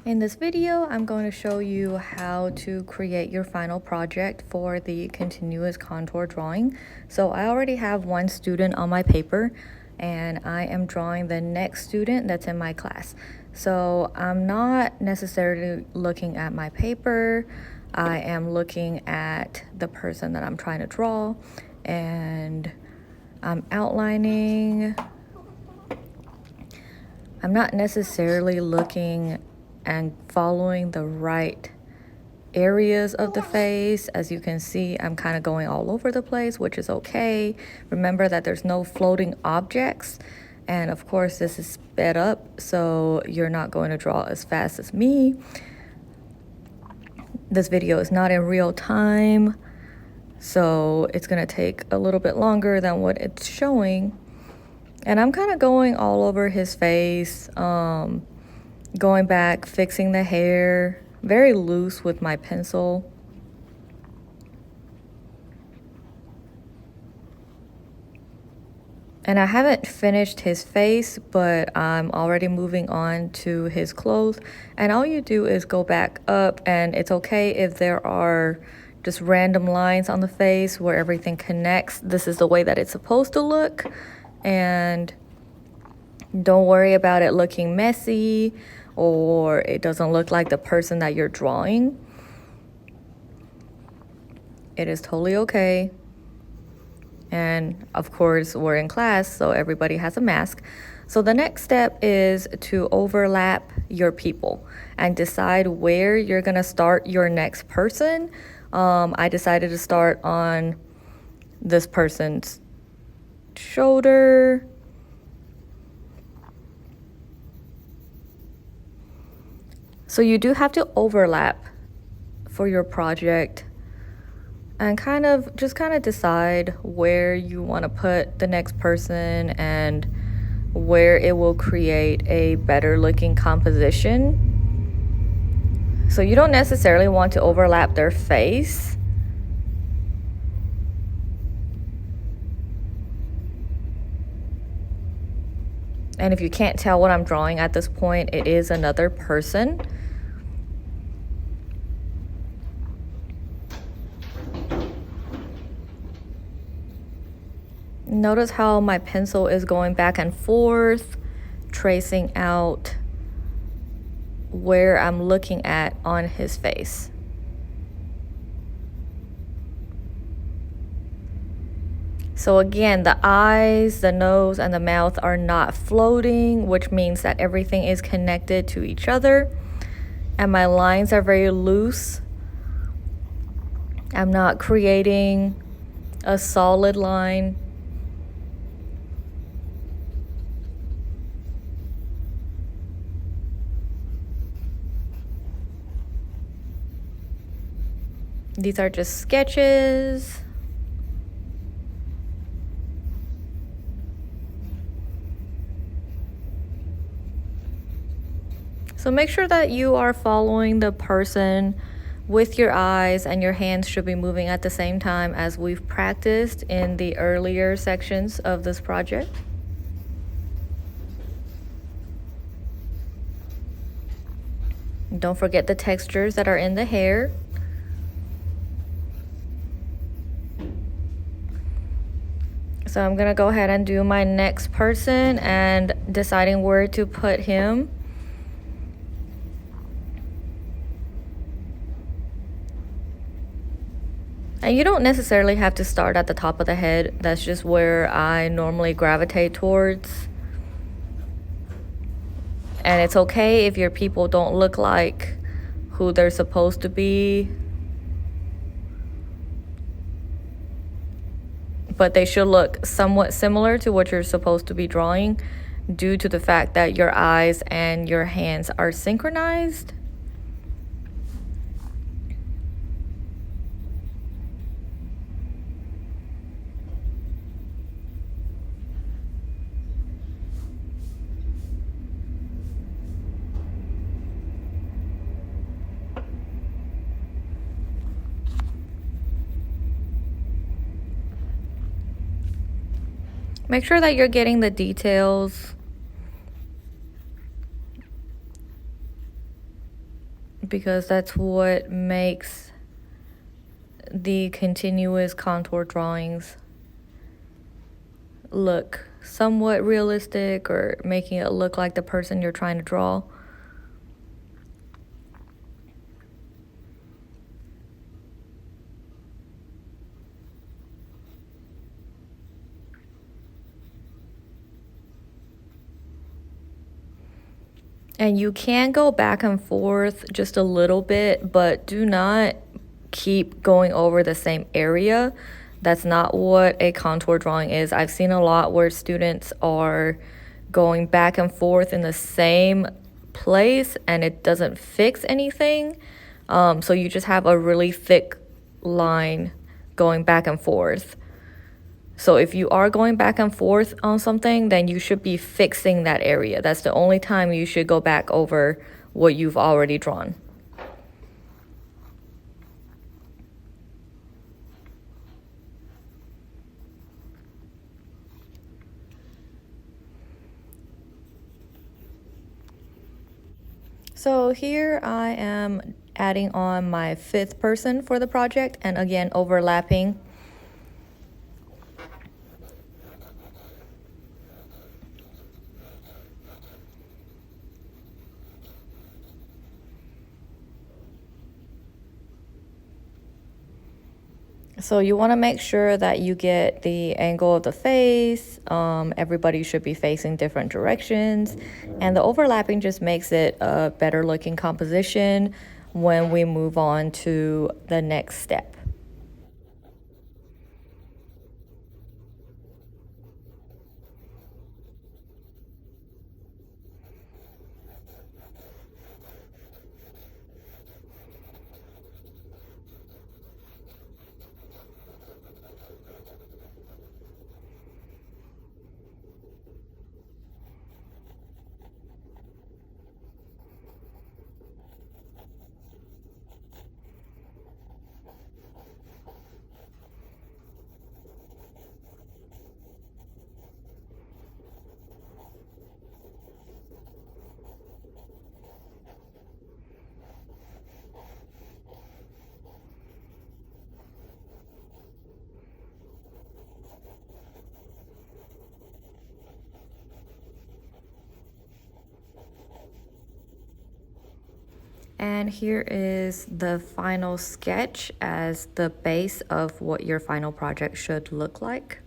In this video, I'm going to show you how to create your final project for the continuous contour drawing. So I already have one student on my paper and I am drawing the next student that's in my class. So I'm not necessarily looking at my paper. I am looking at the person that I'm trying to draw, and I'm outlining. I'm not necessarily looking and following the right areas of the face. As you can see, I'm kind of going all over the place, which is okay. Remember that there's no floating objects. And of course, this is sped up, so you're not going to draw as fast as me. This video is not in real time, so it's going to take a little bit longer than what it's showing. And I'm kind of going all over his face, going back, fixing the hair, very loose with my pencil. And I haven't finished his face, but I'm already moving on to his clothes. And all you do is go back up, and it's okay if there are just random lines on the face where everything connects. This is the way that it's supposed to look. And don't worry about it looking messy or it doesn't look like the person that you're drawing. It is totally okay. And of course, we're in class, so everybody has a mask. So the next step is to overlap your people and decide where you're gonna start your next person. I decided to start on this person's shoulder. So you do have to overlap for your project and kind of decide where you want to put the next person and where it will create a better looking composition. So you don't necessarily want to overlap their face. And if you can't tell what I'm drawing at this point, it is another person. Notice how my pencil is going back and forth, tracing out where I'm looking at on his face. So again, the eyes, the nose, and the mouth are not floating, which means that everything is connected to each other. And my lines are very loose. I'm not creating a solid line. These are just sketches. So make sure that you are following the person with your eyes, and your hands should be moving at the same time as we've practiced in the earlier sections of this project. Don't forget the textures that are in the hair. So I'm gonna go ahead and do my next person and deciding where to put him. And you don't necessarily have to start at the top of the head. That's just where I normally gravitate towards. And it's okay if your people don't look like who they're supposed to be, but they should look somewhat similar to what you're supposed to be drawing due to the fact that your eyes and your hands are synchronized. Make sure that you're getting the details. because that's what makes the continuous contour drawings look somewhat realistic, or making it look like the person you're trying to draw. And you can go back and forth just a little bit, but do not keep going over the same area. That's not what a contour drawing is. I've seen a lot where students are going back and forth in the same place and it doesn't fix anything. So you just have a really thick line going back and forth. So if you are going back and forth on something, then you should be fixing that area. That's the only time you should go back over what you've already drawn. So here I am adding on my fifth person for the project, and again overlapping. So you want to make sure that you get the angle of the face. Everybody should be facing different directions. And the overlapping just makes it a better looking composition when we move on to the next step. And here is the final sketch as the base of what your final project should look like.